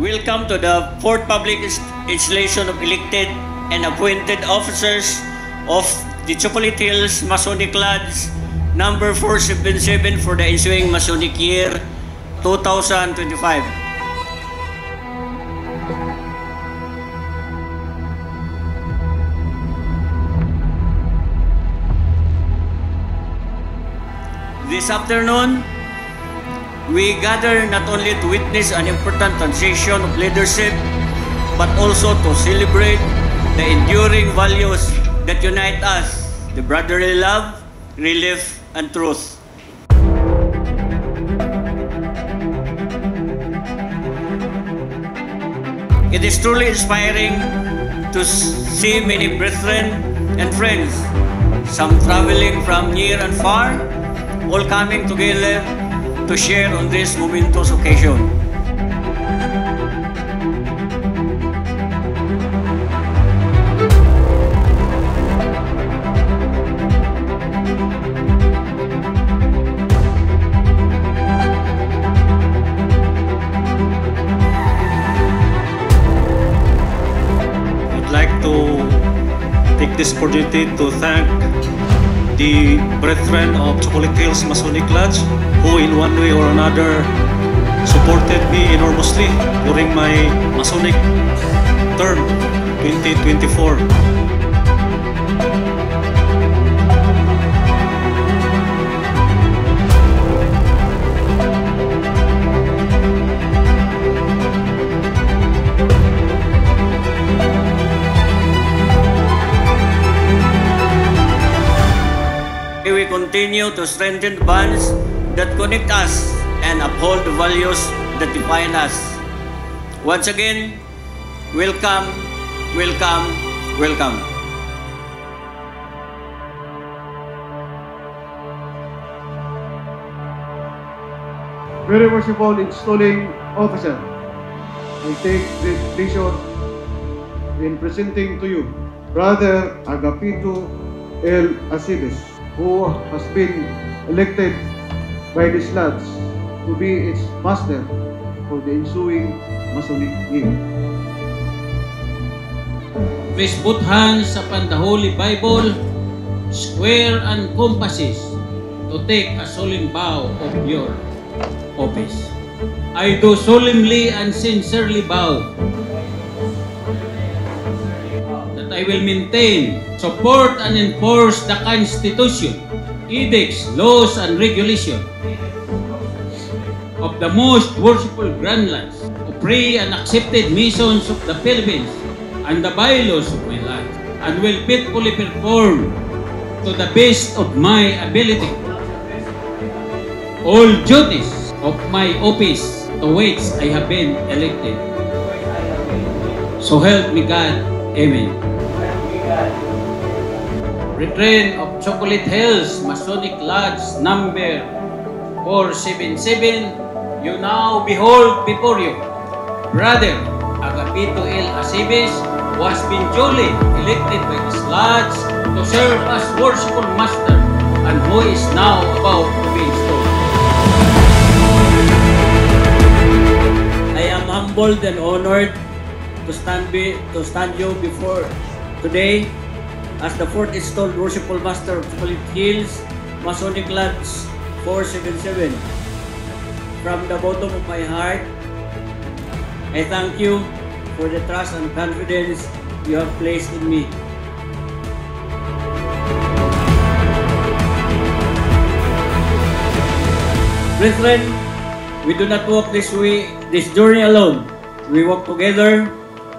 Welcome to the fourth public installation of elected and appointed officers of the Chocolate Hills Masonic Lodge number 477 for the ensuing Masonic year 2025. This afternoon, we gather not only to witness an important transition of leadership, but also to celebrate the enduring values that unite us, the brotherly love, relief, and truth. It is truly inspiring to see many brethren and friends, some traveling from near and far, all coming together to share on this momentous occasion. I'd like to take this opportunity to thank the brethren of Chocolate Hills Masonic Lodge, who in one way or another supported me enormously during my Masonic term 2024. We continue to strengthen the bonds that connect us and uphold the values that define us. Once again, welcome, welcome, welcome. Very worshipful installing officer, I take great pleasure in presenting to you Brother Agapito L. Acibes, who has been elected by this lodge to be its master for the ensuing Masonic year. Please put hands upon the Holy Bible, square and compasses, to take a solemn vow of your office. I do solemnly and sincerely vow that I will maintain, support, and enforce the Constitution, edicts, laws, and regulations of the most worshipful Grand Lodge, of free and accepted missions of the Philippines, and the bylaws of my lodge, and will faithfully perform to the best of my ability all duties of my office to which I have been elected. So help me God. Amen. Brethren of Chocolate Hills Masonic Lodge number 477, you now behold before you Brother Agapito L. Acibes, who has been duly elected by this lodge to serve as worshipful master and who is now about to be installed. I am humbled and honored to stand you before today as the fourth installed worshipful master of Chocolate Hills Masonic Lodge 477. From the bottom of my heart, I thank you for the trust and confidence you have placed in me. Brethren, we do not walk this journey alone. We walk together,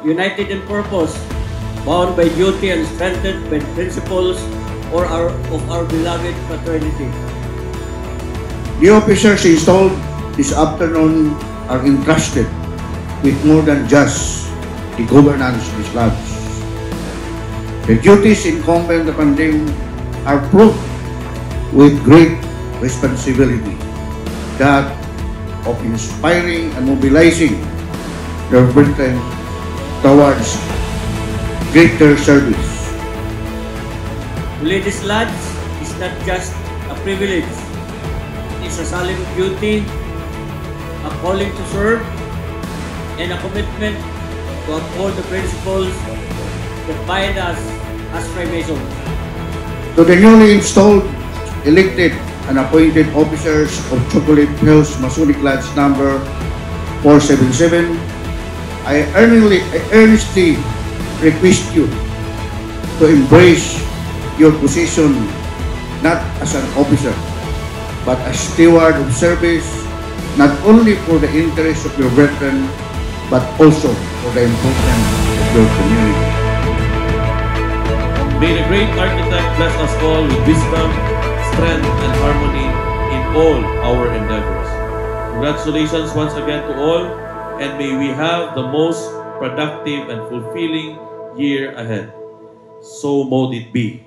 united in purpose, bound by duty and strengthened by the principles of our beloved fraternity. The officers installed this afternoon are entrusted with more than just the governance of this lodge. The duties incumbent upon them are fraught with great responsibility, that of inspiring and mobilizing their brethren towards greater service. To lead this lodge is not just a privilege, it is a solemn duty, a calling to serve, and a commitment to uphold the principles that bind us as Freemasons. To the newly installed, elected, and appointed officers of Chocolate Hills Masonic Lodge number 477, I earnestly request you to embrace your position not as an officer, but as steward of service, not only for the interests of your brethren, but also for the improvement of your community. May the great architect bless us all with wisdom, strength, and harmony in all our endeavors. Congratulations once again to all, and may we have the most productive and fulfilling year ahead. So mote it be.